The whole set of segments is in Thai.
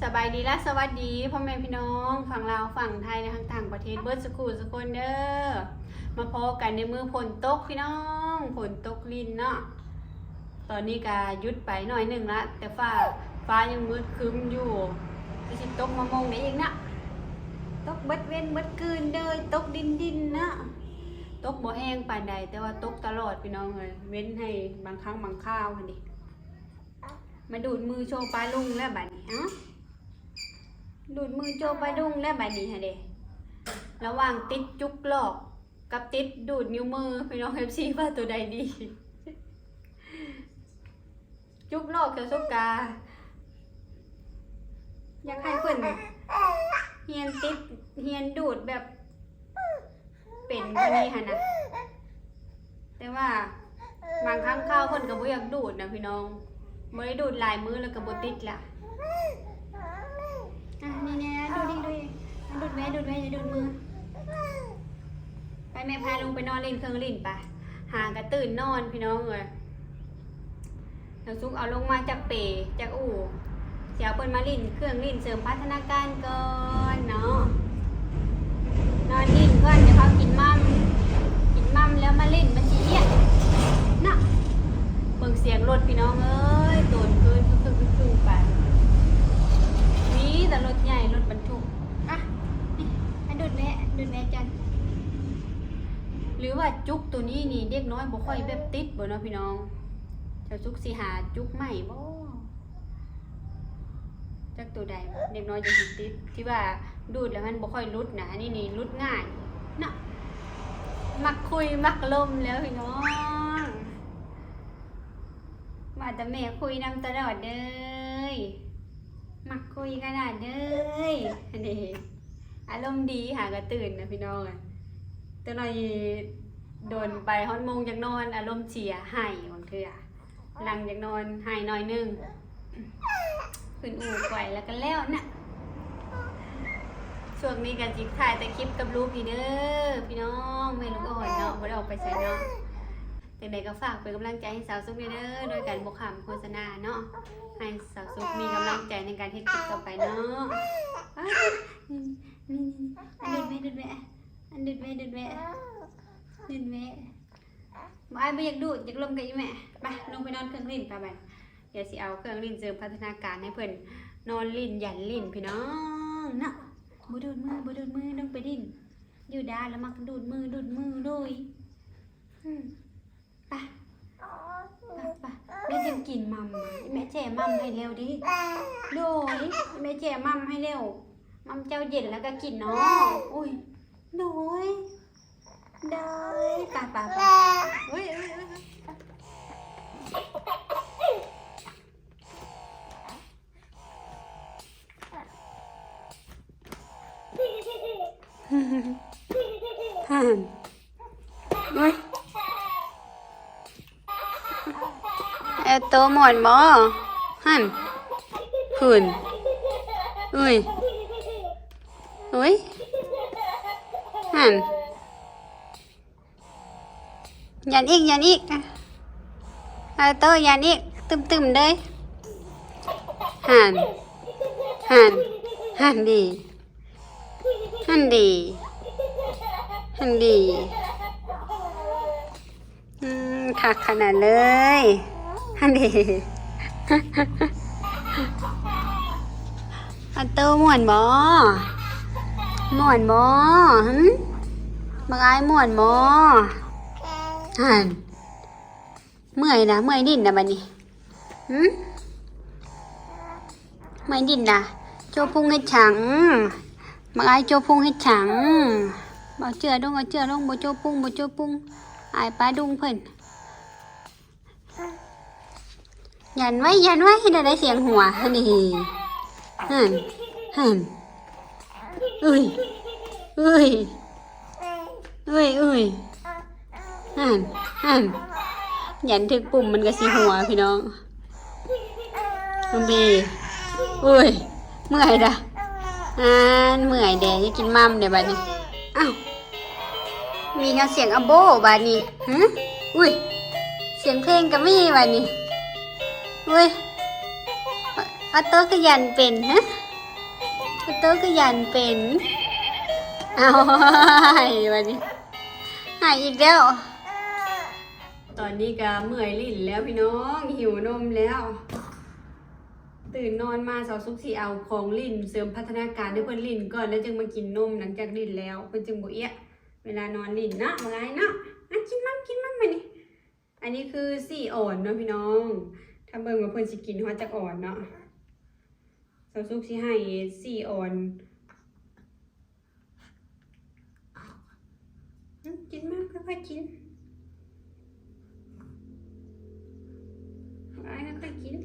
สบายดีและสวัสดีพ่อแม่พี่น้องฝั่งลาวฝั่งไทยในทั้งต่างประเทศเบิร์ดสกูสกุลเด้อมาพบกันในมือฝนตกพี่น้องฝนตกลินเนาะตอนนี้ก็หยุดไปหน่อยหนึ่งละแต่ฟ้ายังมืดครึ้มอยู่จะสิตกมามองได้อีกนะตกเบิดเว้นเบิดคืนเด้อตกดินนะตกบ่แห้งปานใดแต่ว่าตกตลอดพี่น้องเลยเว้นให้บางครั้งบางคราวค่ะดิมาดูดมือโชว์ปลาลุงแล้วบัดนี้ดูดมือโจปลาดุ้งแล้วบัดนี้ฮะเด้ระหว่างติดจุกหลอกกับติดดูดนิ้วมือพี่น้องFCว่าตัวใดดี จุกหลอกกับซุกกาอยากให้เพิ่นเฮียนติดเฮียนดูดแบบเป็นแบบนี้ฮะนะแต่ว่าบางครั้งข้าวเพิ่นก็บ่อยากดูดนะพี่น้องบ่ได้ดูดหลายมื้อแล้วก็บ่ติดละนี่ดูแม่อย่าดูดมือไปแม่พาลงไปนอนเล่นเครื่องเล่นไปหางกระตื่นนอนพี่น้องเลยเราซุกเอาลงมาจากเปจากอู่เสียเปิ้นมาเล่นเครื่องเล่นเสริมพัฒนาการก่อนเนาะนอนเล่นก่อนเดี๋ยวเขากินมั่มแล้วมาเล่นมันสิเอี้ยน่ะเบิ่งเสียงรถพี่น้องเอ้ยโดนคืนคึกไปมีแต่รถใหญ่รถบรรทุกอ่ะนี่ให้ดูดแม่จันหรือว่าจุกตัวนี้นี่เด็กน้อยบ่ค่อยแบบติดบ่เนาะพี่น้องเจ้าจุกสิหาจุกใหม่บ่จักตัวใดเด็กน้อยจะสิติดที่ว่าดูดแล้วมันบ่ค่อยรุดนะอันนี้นี่รุดง่ายน่ะมักคุยมักลมแล้วพี่น้องมาแต่แม่คุยนำตลอดเด้อมักคุยขนาดเด้ออันนี้อารมณ์ดีหากระตื่นนะพี่น้องตัวน้อยโดนไปฮอดโมงจากนอนอารมณ์เสียหายบางเทื่อหลังจากนอนหายหน่อยนึงขึ้นอู่ก่อยแล้วก็แล้วน่ะช่วงนี้กันจิกถ่ายแต่คลิปกับลูกพี่เด้อพี่น้องแม่ลูกอ่อนเนาะบ่ได้ออกไปใส่เนาะจังใดก็ฝากเป็นกำลังใจให้สาวซุกเด้อโดยการบ่ขำโฆษณาเนาะให้สาวซุกมีกำลังใจในการเฮ็ดคลิปต่อไปเนาะนี่ดูดแม่บ่อยากดูดอยากลมกับอีแม่ไปลงไปนอนเครื่องลิ้นไปบัดเดี๋ยวสิเอาเครื่องลิ้นเสริมพัฒนาการให้เพิ่นนอนลิ้นหยันลิ้นพี่น้องเนาะบ่ดูดมือลงไปดิ้นอยู่ด้านแล้วมักดูดมือด้วยไปแม่จะกินมัมแม่แช่มัมให้เร็วดิโดยแม่แช่มัมให้เร็วมัมเจ้าเย็นแล้วก็กินเนาะอุ้ยโดยไปอุ้ยโตหมอนบ่หั่นขืนอุ้ยหั่นยันอีกโตยันอีกตึมเลยหั่นดีคักขนาดเลยฮันดีอันโตม่วนบ่บักอายม่วนบ่หั่นเมื่อยดิ้นนะบัดนี้เมื่อยดิ้นนะโจพุงให้ฉังบักอายโจพุงให้ฉังบ่เจือลงบ่โจพุงอายปลาดุงเพิ่นยันไว้ให้ได้เสียงหัวนี่หั่นอุ้ยหั่นยันถึกปุ่มมันก็สิหัวพี่น้องมันบีอุ้ยเมื่อยด่ะเมื่อยแดจะกินมัมเดี๋ยวบัดนี้อ้าวมีเสียงอัมโบบัดนี้อุ้ยเสียงเพลงก็มีบัดนี้อุ้ย เอาโต๊ะขยันเป็นฮะ โต๊ะก็ยันเป็นเอาให้วันนี้หายอีกแล้วตอนนี้ก็เมื่อยลิ้นแล้วพี่น้องหิวนมแล้วตื่นนอนมาสาวซุกสิเอาของลิ้นเสริมพัฒนาการให้เพิ่นลิ้นก่อนแล้วจึงมากินนมหลังจากลิ้นแล้วเพิ่นจึงบ่เอี้ยเวลานอนลิ้นนะว่าไงเนาะกินมั่งมานี่อันนี้คือสี่อ่อนเนาะพี่น้องถ้าเบิ่งว่าเพิ่นสิกินฮอดจักอ่อนเนาะสาวซุกสิให้สี่อ่อนกินมากค่อยๆกินค่อยๆกิน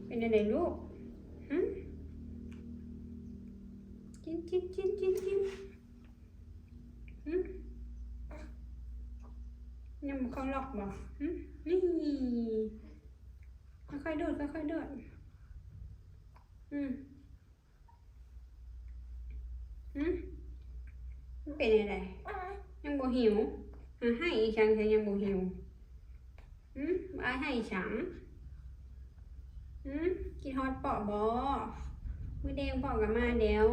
เป็นอะไรลูกกินยังมันเขาล็อกบ่นี่ค่อยๆโดดมันเป็นอะไรยังบ่หิวให้อีฉันยังบ่หิวให้ฉันกินฮอตเปาะบ่มื้อแดงเปาะกันมาเดี๋ยว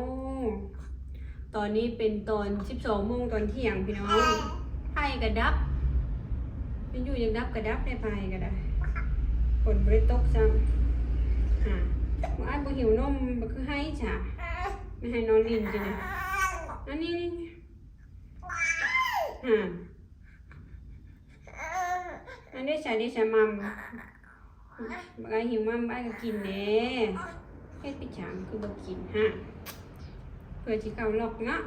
ตอนนี้เป็นตอน12 โมงตอนเที่ยงพี่น้องไฟกระดับเป็นอยู่ยังดับกระดับได้ไฟก็ได้ฝนบ่ได้ตกซ้ำว่าบ่หิวนมบ่คือให้จ้ะไม่ให้นอนลิ้นจ้ะอันนี้อันนี้ใส่มัมบางหิวมัมบ้านก็กินแน่เฮ็ดปิดฉางคือบ่กินเพื่อที่เขาหลอกเนาะ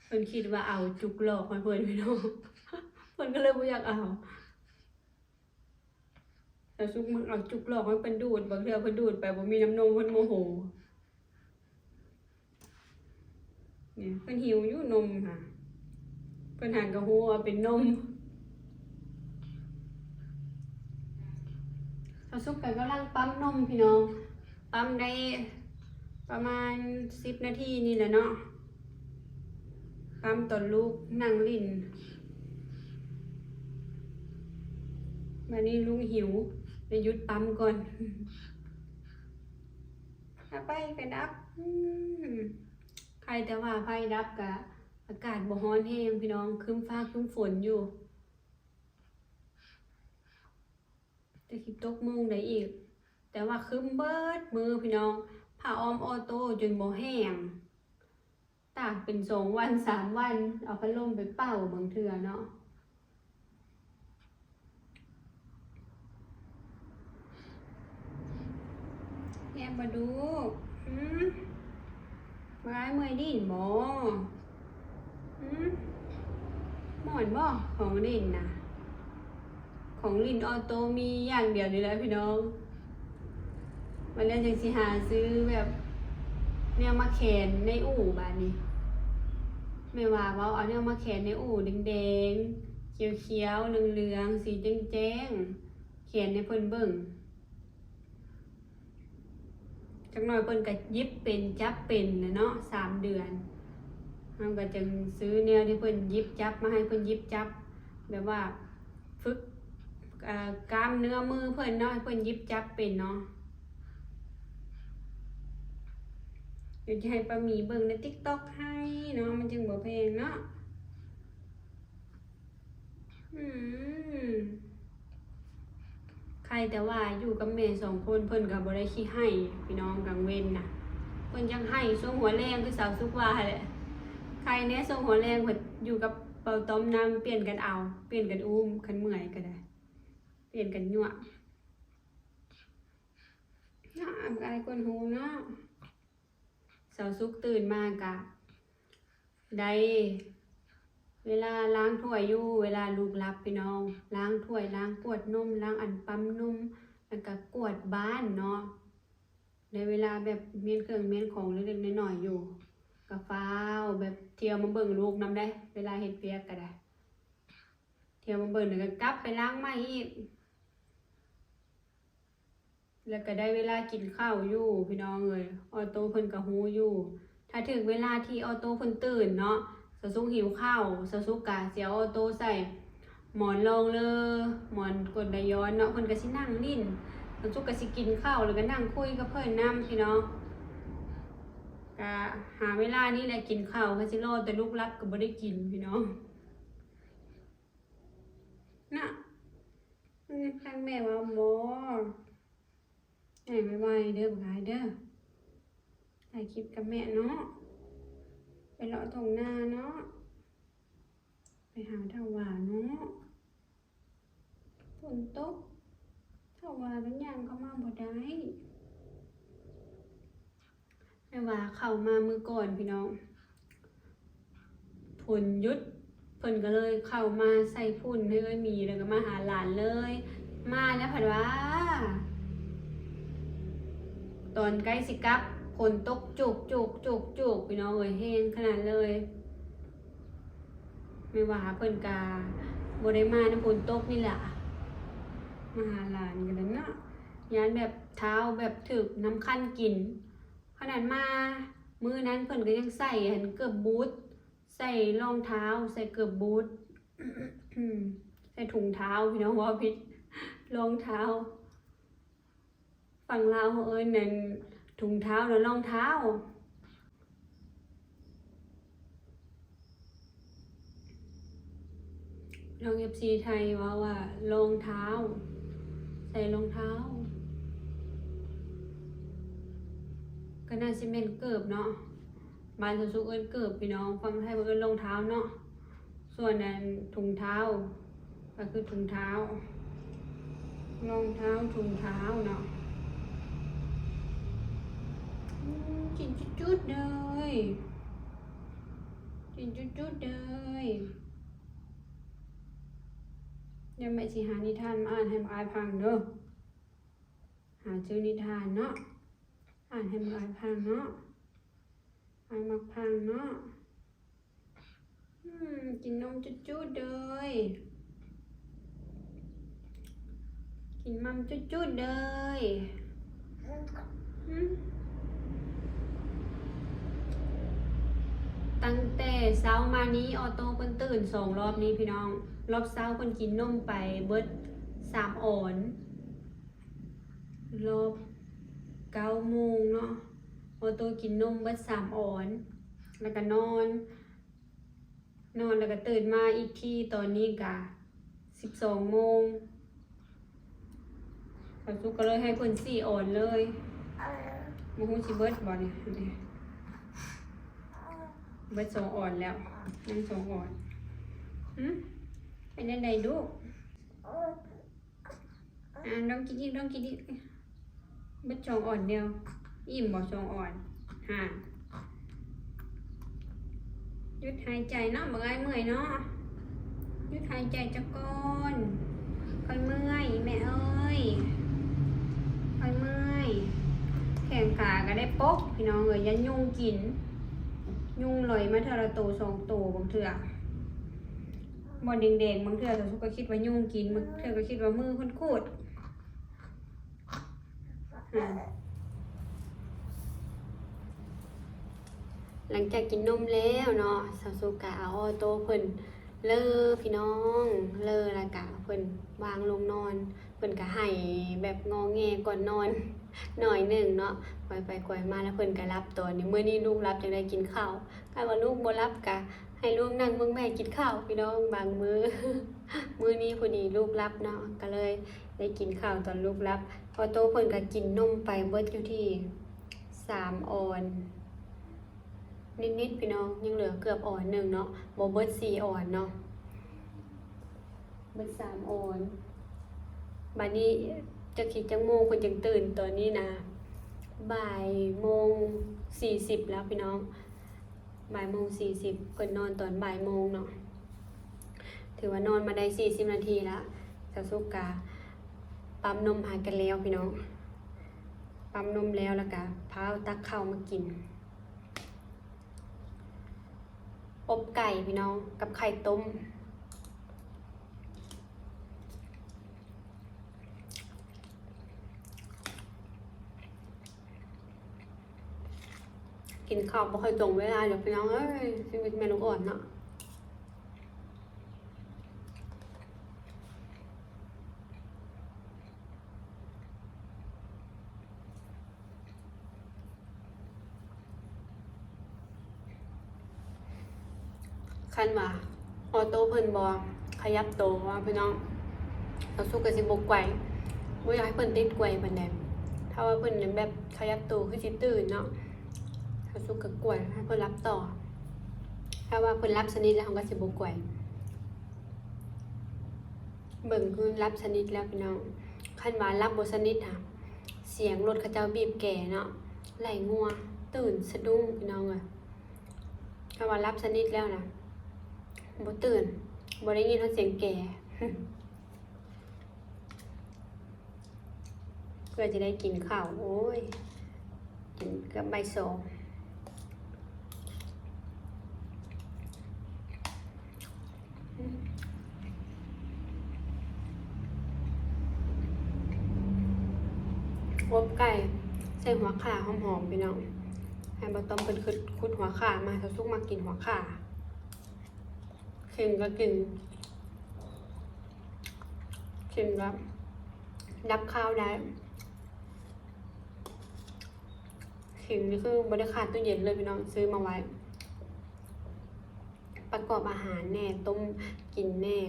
เพิ่นคิดว่าเอาจุกหลอกมาเพิ่นพี่น้องเพิ่นก็เลยบ่อยากเอาแต่ซุกมันเอาจุกหลอกให้เพิ่นดูดบางเทื่อเพิ่นดูดไปบ่มีน้ำนมเพิ่นโมโหเนี่ยเพิ่นหิวอยู่นมค่ะเพิ่นหันกระหูว่าเป็นนมเขาซุกกันกำลังปั๊มนมพี่น้องปั๊มได้ประมาณ10 นาทีนี่แหละเนาะปั๊มตอนลูกนั่งลิ้นวันนี้ลุงหิวไปหยุดปั๊มก่อนถ้าไปกระดับใครแต่ว่าไฟดับกะอากาศบ่ร้อนแห้งพี่น้องครึ้มฟ้าครึ้มฝนอยู่จะคิดตกมือได้อีกแต่ว่าครึ้มเบิดมือพี่น้องผ้าอ้อมออโต้จนบ่แห้งตากเป็น2 วัน3 วันเอาพัดลมไปเป่าบางเทื่อเนาะแอบมาดูร้ายเมื่อยดินบ่หมอนบ่ของลินนะของลินออโต้มีอย่างเดียวนี่แหละพี่น้องวันนี้จังสิหาซื้อแบบเนี่ยมาแขนในอู่บ้านนี้ไม่ว่าเอาเนี่ยมาแขนในอู่แดงๆเขียวๆเหลืองๆสีแจ้งๆแขนในเพิ่นเบิ่งจักหน่อยเพิ่นก็ยิบเป็นจับเป็นนะเนาะ3 เดือนเราก็จึงซื้อแนวที่เพิ่นยิบจับมาให้เพิ่นยิบจับแบบว่าฝึกกล้ามเนื้อมือเพิ่นเนาะให้เพิ่นยิบจับเป็นเนาะเดี๋ยวจะให้ป้าหมีเบิ่งใน TikTok ให้เนาะมันจึงบ่แพงเนาะใครแต่ว่าอยู่กับแม่2 คนเพิ่นก็บ่ได้ขี้ให้พี่น้องกลางเว้นน่ะเพิ่นจังให้ช่วงหัวแรงคือสาวสุกว่าแหละใครแน่ช่วงหัวแรงเพิ่นอยู่กับเป่าต้มน้ำเปลี่ยนกันเอาเปลี่ยนกันอุ้มคันเมื่อยก็ได้เปลี่ยนกันยั่วอะไรกวนหูเนาะสาวสุกตื่นมากะได้เวลาล้างถ้วยอยู่เวลาลูกหลับพี่น้องล้างถ้วยล้างกวดนมล้างอันปั๊มนมแล้วก็กวดบ้านเนาะในเวลาแบบเมียนเครื่องเมียนของเล็กๆน้อยๆอยู่กะฟ้าวแบบเที่ยวมาเบิ่งลูกนำได้เวลาเฮ็ดเปียกก็ได้เที่ยวมาเบิ่งแล้วก็กลับไปล้างใหม่อีกแล้วก็ได้เวลากินข้าวอยู่พี่น้องเอ้ยออโต้เพิ่นก็ฮู้อยู่ถ้า ถ้าถึงเวลาที่ออโต้เพิ่นตื่นเนาะสาวซุกหิวข้าวสาวซุกกะเสียออโต้ใส่หมอนรองเลยหมอนกดไหลย้อนเนาะเพิ่นก็สินั่งลิ้นสาวซุกก็สิกินข้าวแล้วก็นั่งคุยกับเพิ่นนำพี่น้องก็หาเวลานี้แหละกินข้าวก็สิรอแต่ลูกรับก็บ่ได้กินพี่น้องน่ะทางแม่ว่าหมอให้ไวๆเด้อบ่กายเด้อถ่ายคลิปกับแม่เนาะไปเลาะตรงหน้าเนาะไปหาเท่าว่าเนาะฝนตกเท่าว่าเป็นอย่างเขามาบ่ได้แม่ว่าเข้ามามือก่อนพี่น้องฝนหยุดเพิ่นก็เลยเข้ามาใส่ฝุ่นให้มีแล้วก็มาหาหลานเลยมาแล้วผัดว่าตอนใกล้สิกลับฝนตกจุกพี่น้องเอ้ยแห้งขนาดเลยไม่ว่าเพิ่นกาบ่ได้มาน้ำฝนตกนี่แหละมาหาหลานกันแล้วเนาะยานแบบเท้าแบบถึกน้ำคั่นกินขนาดมามื้อนั้นเพิ่นก็ยังใส่หันเกือบบูทใส่รองเท้าใส่เกือบบูท ใส่ถุงเท้าพี่น้องว่าผิดรองเท้าฝั่งลาวเอ้ยนั่นถุงเท้าแล้วรองเท้าลอง FC ไทยว่ารองเท้าใส่รองเท้าก็น่าสิเป็นเกิบเนาะบ้านสุกเอิ้นเกิบพี่น้องฟังไทยว่าเอิ้นรองเท้าเนาะส่วนนั้นถุงเท้าก็คือถุงเท้ารองเท้าถุงเท้าเนาะกินจุดๆเลยกินจุดๆเลยเดี๋ยวแม่สิหานิทานมาอ่านให้มาอายฟังเด้อหาชื่อนิทานเนาะอ่านให้มาอายฟังเนาะอายมักฟังเนาะกินนมจุดๆเลยกินมัมจุดๆเลยตั้งแต่เช้ามานี้ออโต้เพิ่นตื่น2 รอบนี้พี่น้องรอบเช้าเพิ่นกินนมไปเบิด3 ออนรอบ9 โมงเนาะออโต้กินนมเบิด3 ออนแล้วก็นอนแล้วก็ตื่นมาอีกทีตอนนี้กะ12 โมงเขาสุกก็เลยให้เพิ่น4 ออนเลยบ่ฮู้สิเบิดบ่เนี่ยเบิด2 ออนแล้วยัง2 ออนเป็นยังไงดูลองกินอีกเบิด2 ออนเดียวอิ่มบ่2 ออนหยุดหายใจเนาะบ่ได้เมื่อยเนาะหยุดหายใจจักก่อนค่อยเมื่อยแม่เอ้ยค่อยเมื่อยแข้งขาก็ได้ปกพี่น้องเอ้ยยันยุงกินยุงลอยมาเทอละโต2 โตบางเทื่อบอลแดงๆบางเทื่อแต่ทุกก็คิดว่ายุงกินบางเทื่อก็คิดว่ามือคนขูดหลังจากกินนมแล้วเนาะสาวสุกะออโต้เพิ่นเลอพี่น้องเลอแล้วกะเพิ่นวางลงนอนเพิ่นก็ให้แบบงอแงก่อนนอนหน่อยหนึ่งเนาะปล่อยไปปล่อยมาแล้วเพิ่นก็รับตอนนี้มื้อนี้ลูกรับจังได้กินข้าวถ้าว่าลูกบ่รับกะให้ลูกนั่งเบิ่งแม่กินข้าวพี่น้องบางมื้อ มื้อนี้พอดีลูกรับเนาะก็เลยได้กินข้าวตอนลูกรับพอโตเพิ่นก็กินนมไปเบิดอยู่ที่3 ออนนิดๆพี่น้องยังเหลือเกือบ ออนหนึ่งเนาะบ่เบิด4 ออนเนาะเบิด3 ออนบัดนี้จะคิดจังโมงเพิ่นจังตื่นตอนนี้นะ13:40แล้วพี่น้อง13:40เพิ่นนอนตอน13:00เนาะถือว่านอนมาได้40 นาทีแล้วสาวสุกกะปั๊มนมหากันแล้วพี่น้องปั๊มนมแล้วก็พาตักข้าวมากินอบไก่พี่น้องกับไข่ต้ม กินข้าวบ่ค่อยตรงเวลาเดี๋ยวพี่น้องเอ้ยชีวิตแม่ลูกอ่อนเนาะคันว่าออโต้เพิ่นบ่ขยับโตวว่าพี่น้องเราสู้กับสิบ่ไหวบ่อยากให้เพิ่นติดไหวปานใดถ้าว่าเพิ่นยังแบบขยับโตวคือสิตื่นเนาะเราสู้กับกล้วยให้เพิ่นรับต่อถ้าว่าเพิ่นรับสนิทแล้วเฮาก็สิบ่ไหวเบิ่งคือรับสนิทแล้วพี่น้องคันว่ารับบ่สนิทค่ะเสียงรถเขาเจ้าบีบแก่เนาะไหลงัวตื่นสะดุ้งพี่น้องเอ้ยถ้าว่ารับสนิทแล้วนะบ่ตื่นบ่ได้ยินเสียงแก่ เพื่อจะได้กินข้าวโอ้ยกินกับใบโซอบไก่ใส่หัวข่าหอมๆพี่น้องให้บ่ต้องเป็นคุดหัวข่ามาเขาซุกมากินหัวข่าเค็มก็กินเค็มแล้วรับข้าวได้เค็มนี่คือบริขาดตู้เย็นเลยพี่น้องซื้อมาไว้ประกอบอาหารแน่ต้มกินแน่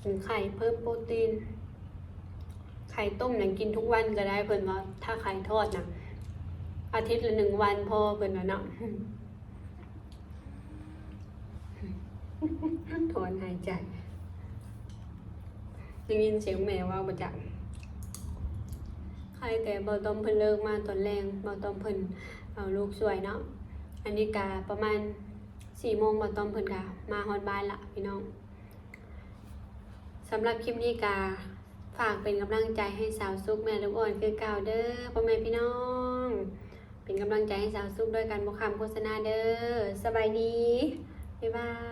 กินไข่เพิ่มโปรตีนไข่ต้มนั่นกินทุกวันก็ได้เพิ่นว่าถ้าไข่ทอดนะอาทิตย์ละ1 วันพอเพิ่นว่าเนาะ ถอนหายใจได้ยินเสียงแมวว่าประจักใครแต่เบาต้มเพิ่นเลิกมาตอนแรงเบาต้มเพิ่นเอาลูกสวยเนาะอันนี้กาประมาณ4 โมงเบาต้มเพิ่นกามาฮอดบ้านละพี่น้องสำหรับคลิปนี้กาฝากเป็นกำลังใจให้สาวซุกแม่ลูกอ่อนคือเก่าเด้อพ่อแม่พี่น้องเป็นกำลังใจให้สาวซุกด้วยการบ่คำโฆษณาเด้อสบายดีบ๊ายบาย